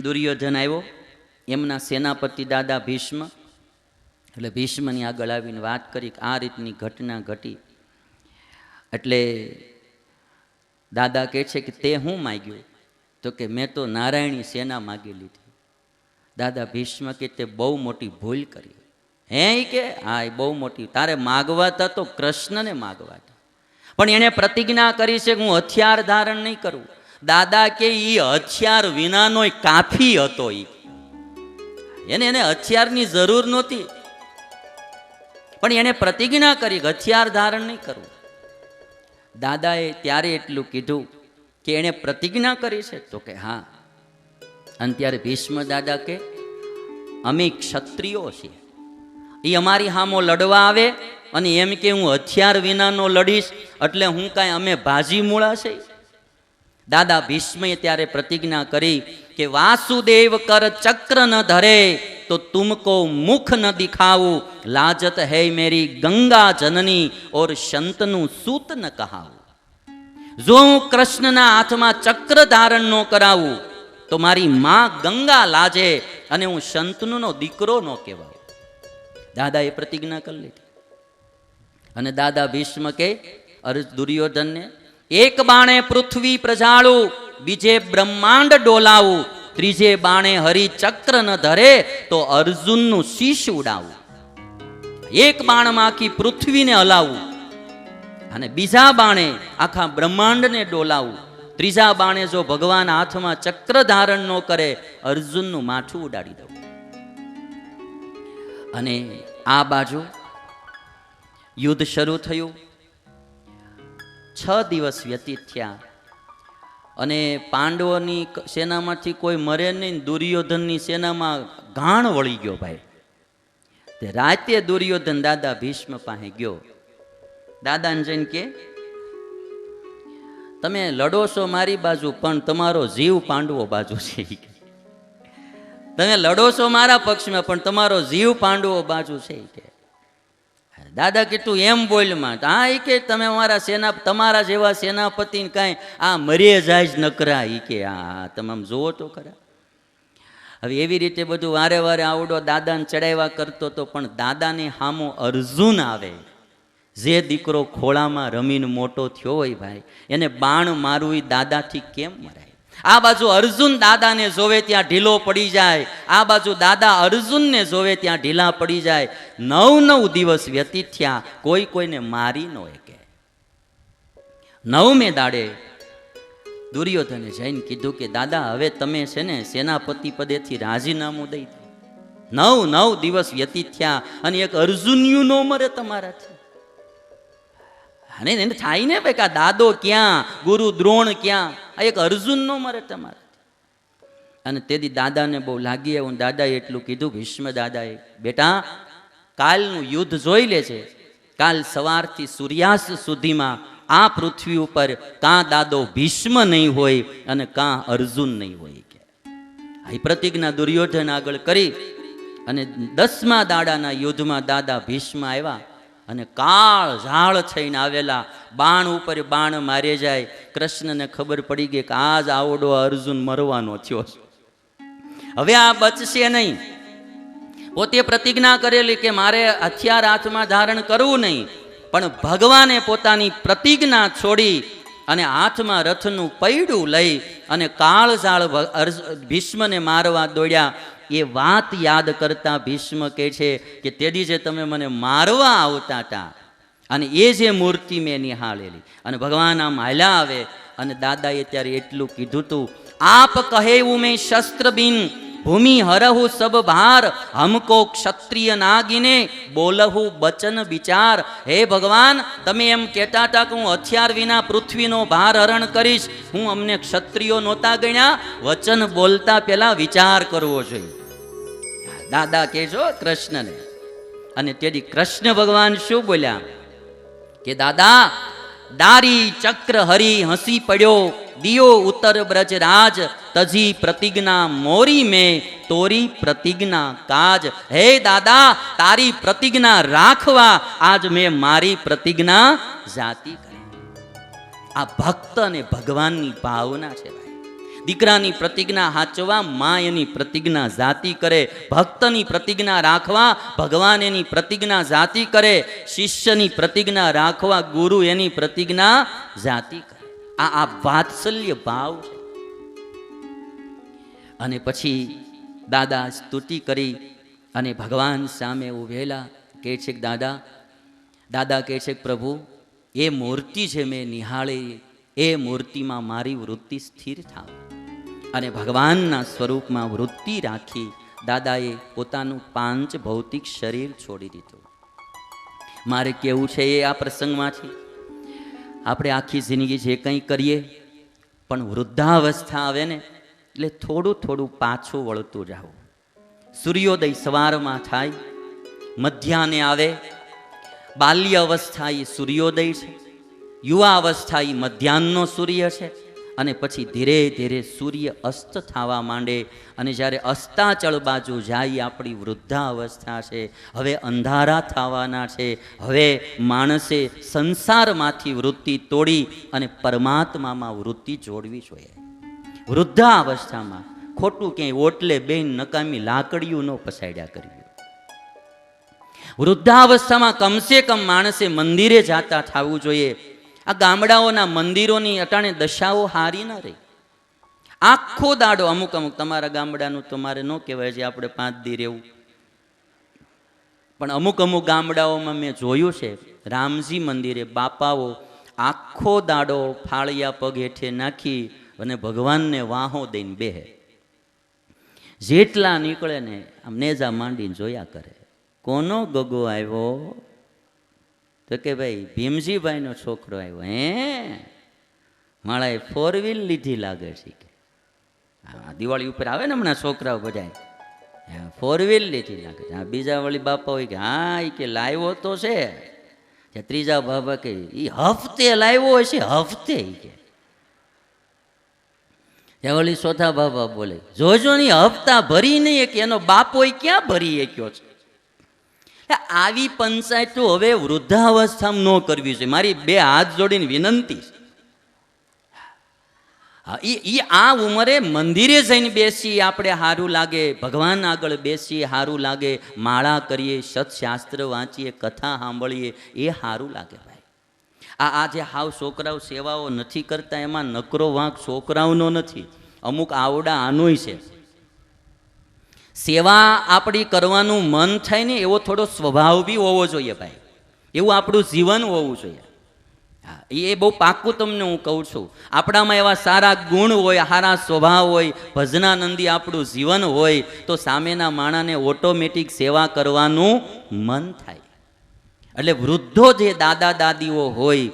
દુર્યોધન આવ્યો, એમના સેનાપતિ દાદા ભીષ્મ, એટલે ભીષ્મની આગળ આવીને વાત કરી કે આ રીતની ઘટના ઘટી. એટલે દાદા કહે છે કે તે હું માગ્યું? તો કે મેં તો નારાયણી સેના માગી લીધી. દાદા ભીષ્મ કે તે બહુ મોટી ભૂલ કરી. હે કે હા, એ બહુ મોટી, તારે માગવા હતા તો કૃષ્ણને માગવા હતા, પણ એણે પ્રતિજ્ઞા કરી છે કે હું હથિયાર ધારણ નહીં કરું. દાદા કે એ હથિયાર વિનાનો કાફી હતો, એને હથિયારની જરૂર નહોતી, પણ એણે પ્રતિજ્ઞા કરી કે હથિયાર ધારણ નહીં કરવું. દાદાએ ત્યારે એટલું કીધું કે એણે પ્રતિજ્ઞા કરી છે? તો કે હા. અને ત્યારે ભીષ્મ દાદા કે અમે ક્ષત્રિયો છીએ, એ અમારી સામો લડવા આવે અને એમ કે હું હથિયાર વિનાનો લડીશ, એટલે હું કાંઈ અમે ભાજી મૂળા છે? દાદા ભીષ્મએ ત્યારે પ્રતિજ્ઞા કરી કે વાસુદેવ કર ચક્ર ન ધરે તો તુમકો મુખ ન દિખાવું, લાજત હૈ મેરી ગંગા જનની ઓર સંતનું સૂત ન કહાવું. જો હું કૃષ્ણના હાથમાં ચક્ર ધારણ ન કરાવું તો મારી માં ગંગા લાજે અને હું સંતનો દીકરો ન કહેવાય. દાદાએ પ્રતિજ્ઞા કરી લીધી. અને દાદા ભીષ્મ કે દુર્યોધનને, એક બાણે પૃથ્વી પ્રજાળું, બીજે બ્રહ્માંડ ડોલાવું, ત્રીજે બાણે હરિચક્ર ન ધરે તો અર્જુનનું શીશ ઉડાવું. એક બાણમાં આખી પૃથ્વીને હલાવું, અને બીજા બાણે આખા બ્રહ્માંડને ડોલાવું, ત્રીજા બાણે જો ભગવાન હાથમાં ચક્ર ધારણ ન કરે, અર્જુનનું માથું ઉડાડી દઉં. અને આ બાજુ યુદ્ધ શરૂ થયું. 6 દિવસ વ્યતીત થયા અને પાંડવોની સેનામાંથી કોઈ મરે નહીં, દુર્યોધનની સેનામાં ઘાણ વળી ગયો ભાઈ. તે રાતે દુર્યોધન દાદા ભીષ્મ પાસે ગયો. દાદાને જઈને કે તમે લડો છો મારી બાજુ, પણ તમારો જીવ પાંડવો બાજુ છે. તમે લડો છો મારા પક્ષમાં, પણ તમારો જીવ પાંડવો બાજુ છે કે. દાદા કે તું એમ બોલમાં, હા એ કે તમે તમારા જેવા સેનાપતિને કાંઈ આ મરી જાય જ નકરા, એ કે હા તમે આમ જુઓ તો ખરા. હવે એવી રીતે બધું વારે વારે આવડો દાદાને ચડાવ્યા કરતો હતો, પણ દાદાને સામો અર્જુન આવે, જે દીકરો ખોળામાં રમીને મોટો થયો હોય ભાઈ, એને બાણ મારવું એ દાદાથી કેમ મરાય? આ બાજુ અર્જુન દાદાને જોવે ત્યાં ઢીલો પડી જાય, આ બાજુ દાદા અર્જુનને જોવે ત્યાં ઢીલા પડી જાય. 9 દિવસ વ્યતીત થયા, કોઈને મારી ન શકે. 9મે દાડે દુર્યોધને જઈને કીધું કે દાદા હવે તમે છે ને સેનાપતિ પદેથી રાજીનામું દઈ દો. 9 દિવસ વ્યતીત થયા અને એક અર્જુનિયું ન મરે તમારાથી. અને એને થાય ને ભાઈ, દાદો ક્યાં, ગુરુ દ્રોણ ક્યાં, આ એક અર્જુન નો મરે તમારે. અને તેથી દાદાને બહુ લાગી આવ્યું. દાદાએ એટલું કીધું, ભીષ્મ દાદાએ, બેટા કાલનું યુદ્ધ જોઈ લે છે. કાલ સવારથી સૂર્યાસ્ત સુધીમાં આ પૃથ્વી ઉપર કાં દાદો ભીષ્મ નહીં હોય અને કાં અર્જુન નહીં હોય કે. આ પ્રતિજ્ઞા દુર્યોધન આગળ કરી. અને 10મા દાડાના યુદ્ધમાં દાદા ભીષ્મ આવ્યા અને કાળ ઝાળ થઈને આવેલા, બાણ ઉપર બાણ મારે જાય. કૃષ્ણને ખબર પડી ગઈ કે આજ આવડો અર્જુન મરવાનો થયો છે, હવે આ બચશે નહીં. પોતે પ્રતિજ્ઞા કરેલી કે મારે હથિયાર હાથમાં ધારણ કરવું નહીં, પણ ભગવાને પોતાની પ્રતિજ્ઞા છોડી અને હાથમાં રથનું પૈડું લઈ અને કાળઝાળ ભીષ્મને મારવા દોડ્યા. એ વાત યાદ કરતા ભીષ્મ કહે છે કે તેદી જે તમે મને મારવા આવતા હતા અને એ જે મૂર્તિ મેં નિહાળેલી, અને ભગવાન આમ હાલ્યા આવે. અને દાદાએ ત્યારે એટલું કીધું તું, આપ કહેવું મેં શસ્ત્ર બિન ભૂમિ હરહુ સબ ભાર, હમકો ક્ષત્રિય નાગીને બોલહુ બચન વિચાર. હે ભગવાન, તમે એમ કહેતા હતા કે હું હથિયાર વિના પૃથ્વીનો ભાર હરણ કરીશ, હું અમને ક્ષત્રિયો નહોતા ગણ્યા? વચન બોલતા પહેલા વિચાર કરવો જોઈએ, દાદા કહેજો કૃષ્ણને. અને તેથી કૃષ્ણ ભગવાન શું બોલ્યા કે દાદા, દારી ચક્ર હરી હસી પડ્યો, દિયો ઉત્તર બ્રજ રાજ, તજી પ્રતિજ્ઞા મોરી મેં તોરી પ્રતિજ્ઞા કાજ. હે દાદા, તારી પ્રતિજ્ઞા રાખવા આજ મેં મારી પ્રતિજ્ઞા જાતિ કરી. આ ભક્ત અને ભગવાનની ભાવના છે ભાઈ. દીકરાની પ્રતિજ્ઞા હાચવા માં એની પ્રતિજ્ઞા જાતિ કરે, ભક્તની પ્રતિજ્ઞા રાખવા ભગવાન એની પ્રતિજ્ઞા જાતિ કરે, શિષ્યની પ્રતિજ્ઞા રાખવા ગુરુ એની પ્રતિજ્ઞા જાતિ કરે. આ વાત્સલ્ય ભાવ છે. અને પછી દાદા સ્તુતિ કરી અને ભગવાન સામે ઉભેલા કહે છે કે દાદા કહે છે કે પ્રભુ એ મૂર્તિ છે મેં નિહાળી, એ મૂર્તિમાં મારી વૃત્તિ સ્થિર થાવ. અને ભગવાનના સ્વરૂપમાં વૃત્તિ રાખી દાદાએ પોતાનું પાંચ ભૌતિક શરીર છોડી દીધું. મારે કેવું છે એ આ પ્રસંગમાંથી, આપણે આખી જિંદગી જે કંઈ કરીએ પણ વૃદ્ધાવસ્થા આવે ને એટલે થોડું થોડું પાછું વળતું જાઓ. સૂર્યોદય સવારમાં થાય, મધ્યાહને આવે, બાલ્ય અવસ્થા એ સૂર્યોદય છે, યુવા અવસ્થા એ મધ્યાહનનો સૂર્ય છે, અને પછી ધીરે ધીરે સૂર્ય અસ્ત થવા માંડે. અને જ્યારે અસ્તાચળ બાજુ જાય આપણી વૃદ્ધા અવસ્થા છે, હવે અંધારા થવાના છે. હવે માણસે સંસારમાંથી વૃત્તિ તોડી અને પરમાત્મામાં વૃત્તિ જોડવી જોઈએ. વૃદ્ધા અવસ્થામાં ખોટું ક્યાંય ઓટલે બેન નકામી લાકડીયું ન પસાડ્યા કરવી. વૃદ્ધાવસ્થામાં કમસે કમ માણસે મંદિરે જાતા થવું જોઈએ. આ ગામડાઓના મંદિરોની અટાણે દશાઓ હારી ન રહી. આખો દાડો અમુક તમારા ગામડાનું તો મારે ન કહેવાય છે, આપણે 5 દી રહેવું, પણ અમુક ગામડાઓમાં મેં જોયું છે, રામજી મંદિરે બાપાઓ આખો દાડો ફાળિયા પગ હેઠે નાખી અને ભગવાનને વાહો દઈને બેહે. જેટલા નીકળે ને આમ નેજા માંડીને જોયા કરે, કોનો ગગો આવ્યો? તો કે ભાઈ ભીમજીભાઈનો છોકરો આવ્યો. હે માળાએ 4 વ્હીલ લીધી લાગે છે કે દિવાળી ઉપર આવે ને હમણાં છોકરાઓ બધા 4 વ્હીલ લીધી લાગે છે. હા, બીજા વળી બાપા હોય કે હા એ કે લાવ્યો તો છે. ત્રીજા બાબા કે એ હફતે લાવ્યો હશે, હફતે કે. ત્યાં વળી ચોથા બાબા બોલે જોજો ની હપ્તા ભરી નહીં કે એનો બાપો ક્યાં ભરી શક્યો છે. આવી પંચાયતો હવે વૃદ્ધાવસ્થામાં ન કરવી છે. મારી 2 હાથ જોડીને વિનંતી છે. આ ઉંમરે મંદિરે જઈને બેસી આપણે સારું લાગે, ભગવાન આગળ બેસી સારું લાગે, માળા કરીએ, સત્શાસ્ત્ર વાંચીએ, કથા સાંભળીએ, એ સારું લાગે ભાઈ. આ જે હાવ છોકરાઓ સેવાઓ નથી કરતા એમાં નકરો વાંક છોકરાઓનો નથી, અમુક આવડા આનોય છે. સેવા આપણી કરવાનું મન થાય ને એવો થોડો સ્વભાવ બી હોવો જોઈએ ભાઈ, એવું આપણું જીવન હોવું જોઈએ. હા, એ બહુ પાક્કું તમને હું કહું છું. આપણામાં એવા સારા ગુણ હોય, સારા સ્વભાવ હોય, ભજનાનંદી આપણું જીવન હોય તો સામેના માણાને ઓટોમેટિક સેવા કરવાનું મન થાય. એટલે વૃદ્ધો જે દાદા દાદીઓ હોય